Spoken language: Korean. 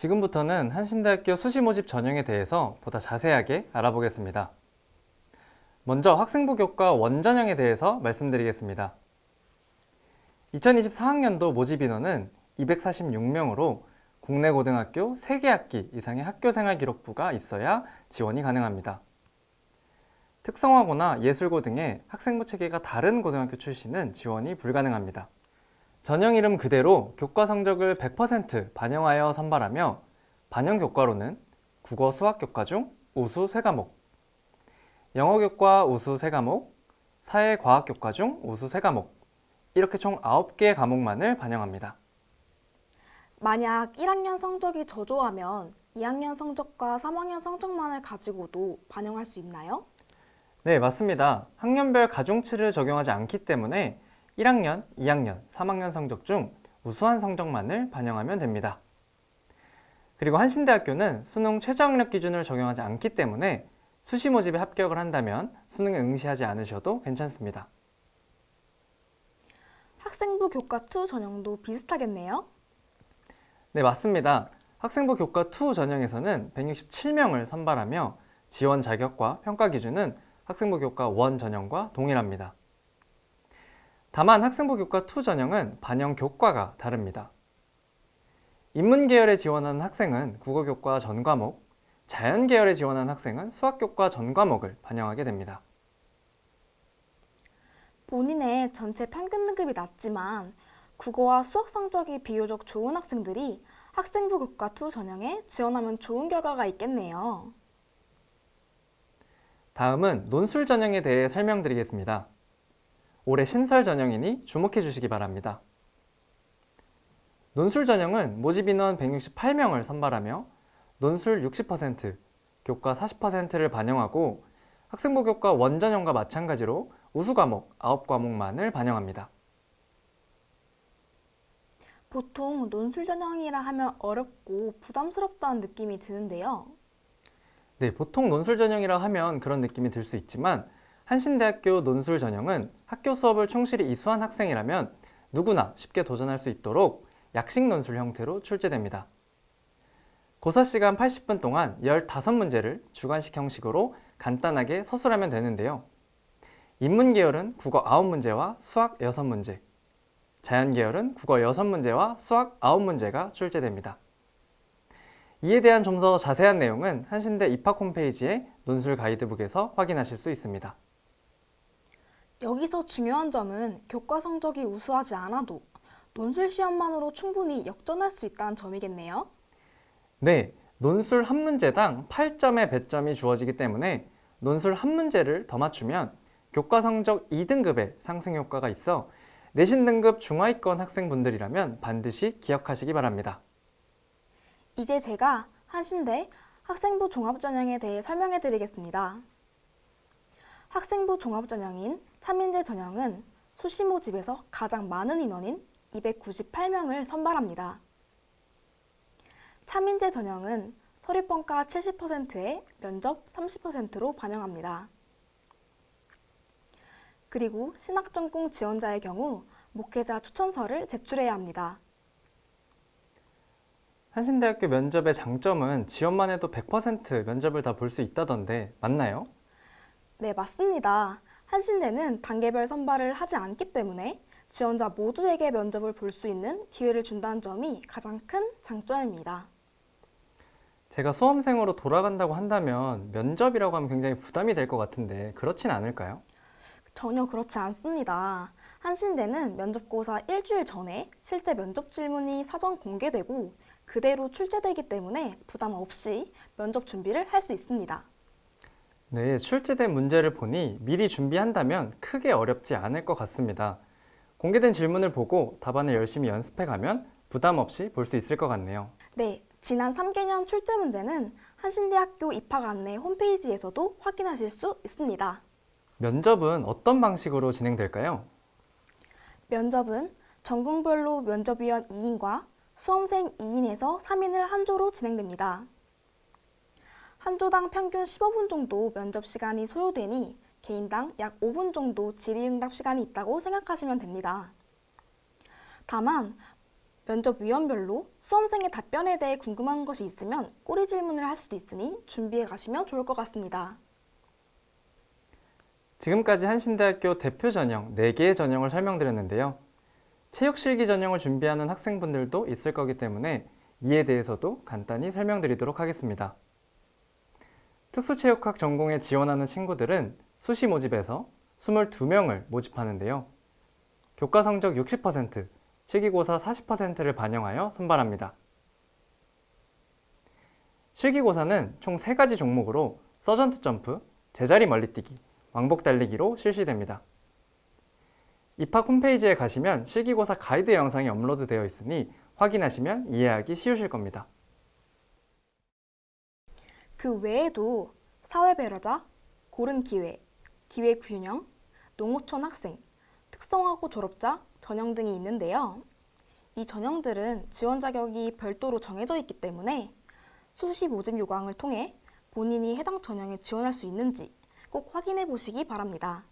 지금부터는 한신대학교 수시 모집 전형에 대해서 보다 자세하게 알아보겠습니다. 먼저 학생부 교과 원전형에 대해서 말씀드리겠습니다. 2024학년도 모집 인원은 246명으로 국내 고등학교 3개 학기 이상의 학교생활 기록부가 있어야 지원이 가능합니다. 특성화고나 예술고 등의 학생부 체계가 다른 고등학교 출신은 지원이 불가능합니다. 전형 이름 그대로 교과 성적을 100% 반영하여 선발하며 반영 교과로는 국어 수학 교과 중 우수 3과목, 영어 교과 우수 3과목, 사회 과학 교과 중 우수 3과목, 이렇게 총 9개의 과목만을 반영합니다. 만약 1학년 성적이 저조하면 2학년 성적과 3학년 성적만을 가지고도 반영할 수 있나요? 네, 맞습니다. 학년별 가중치를 적용하지 않기 때문에 1학년, 2학년, 3학년 성적 중 우수한 성적만을 반영하면 됩니다. 그리고 한신대학교는 수능 최저학력 기준을 적용하지 않기 때문에 수시 모집에 합격을 한다면 수능에 응시하지 않으셔도 괜찮습니다. 학생부 교과 2 전형도 비슷하겠네요? 네, 맞습니다. 학생부 교과 2 전형에서는 167명을 선발하며 지원 자격과 평가 기준은 학생부 교과 1 전형과 동일합니다. 다만 학생부 교과 2 전형은 반영 교과가 다릅니다. 인문 계열에 지원하는 학생은 국어 교과 전 과목, 자연 계열에 지원하는 학생은 수학 교과 전 과목을 반영하게 됩니다. 본인의 전체 평균 등급이 낮지만 국어와 수학 성적이 비교적 좋은 학생들이 학생부 교과 2 전형에 지원하면 좋은 결과가 있겠네요. 다음은 논술 전형에 대해 설명드리겠습니다. 올해 신설 전형이니 주목해 주시기 바랍니다. 논술 전형은 모집 인원 168명을 선발하며 논술 60%, 교과 40%를 반영하고 학생부 교과 원전형과 마찬가지로 우수 과목 9과목만을 반영합니다. 보통 논술 전형이라 하면 어렵고 부담스럽다는 느낌이 드는데요. 네, 보통 논술 전형이라 하면 그런 느낌이 들 수 있지만 한신대학교 논술 전형은 학교 수업을 충실히 이수한 학생이라면 누구나 쉽게 도전할 수 있도록 약식 논술 형태로 출제됩니다. 고사 시간 80분 동안 15문제를 주관식 형식으로 간단하게 서술하면 되는데요. 인문 계열은 국어 9문제와 수학 6문제, 자연 계열은 국어 6문제와 수학 9문제가 출제됩니다. 이에 대한 좀 더 자세한 내용은 한신대 입학 홈페이지의 논술 가이드북에서 확인하실 수 있습니다. 여기서 중요한 점은 교과 성적이 우수하지 않아도 논술 시험만으로 충분히 역전할 수 있다는 점이겠네요. 네, 논술 한 문제당 8점의 배점이 주어지기 때문에 논술 한 문제를 더 맞추면 교과 성적 2등급의 상승 효과가 있어 내신 등급 중하위권 학생분들이라면 반드시 기억하시기 바랍니다. 이제 제가 한신대 학생부 종합전형에 대해 설명해 드리겠습니다. 학생부 종합전형인 차민재 전형은 수시 모집에서 가장 많은 인원인 298명을 선발합니다. 차민재 전형은 서류평가 70%에 면접 30%로 반영합니다. 그리고 신학전공 지원자의 경우 목회자 추천서를 제출해야 합니다. 한신대학교 면접의 장점은 지원만 해도 100% 면접을 다 볼 수 있다던데 맞나요? 네, 맞습니다. 한신대는 단계별 선발을 하지 않기 때문에 지원자 모두에게 면접을 볼 수 있는 기회를 준다는 점이 가장 큰 장점입니다. 제가 수험생으로 돌아간다고 한다면 면접이라고 하면 굉장히 부담이 될 것 같은데 그렇진 않을까요? 전혀 그렇지 않습니다. 한신대는 면접고사 일주일 전에 실제 면접 질문이 사전 공개되고 그대로 출제되기 때문에 부담 없이 면접 준비를 할 수 있습니다. 네, 출제된 문제를 보니 미리 준비한다면 크게 어렵지 않을 것 같습니다. 공개된 질문을 보고 답안을 열심히 연습해가면 부담 없이 볼 수 있을 것 같네요. 네, 지난 3개년 출제 문제는 한신대학교 입학 안내 홈페이지에서도 확인하실 수 있습니다. 면접은 어떤 방식으로 진행될까요? 면접은 전공별로 면접위원 2인과 수험생 2인에서 3인을 한 조로 진행됩니다. 한 조당 평균 15분 정도 면접 시간이 소요되니 개인당 약 5분 정도 질의응답 시간이 있다고 생각하시면 됩니다. 다만 면접위원별로 수험생의 답변에 대해 궁금한 것이 있으면 꼬리 질문을 할 수도 있으니 준비해 가시면 좋을 것 같습니다. 지금까지 한신대학교 대표 전형 4개의 전형을 설명드렸는데요. 체육실기 전형을 준비하는 학생분들도 있을 거기 때문에 이에 대해서도 간단히 설명드리도록 하겠습니다. 특수체육학 전공에 지원하는 친구들은 수시 모집에서 22명을 모집하는데요. 교과 성적 60%, 실기고사 40%를 반영하여 선발합니다. 실기고사는 총 3가지 종목으로 서전트 점프, 제자리 멀리뛰기, 왕복 달리기로 실시됩니다. 입학 홈페이지에 가시면 실기고사 가이드 영상이 업로드되어 있으니 확인하시면 이해하기 쉬우실 겁니다. 그 외에도 사회배려자, 고른기회, 기회균형, 농어촌 학생, 특성화고 졸업자 전형 등이 있는데요. 이 전형들은 지원 자격이 별도로 정해져 있기 때문에 수시 모집 요강을 통해 본인이 해당 전형에 지원할 수 있는지 꼭 확인해 보시기 바랍니다.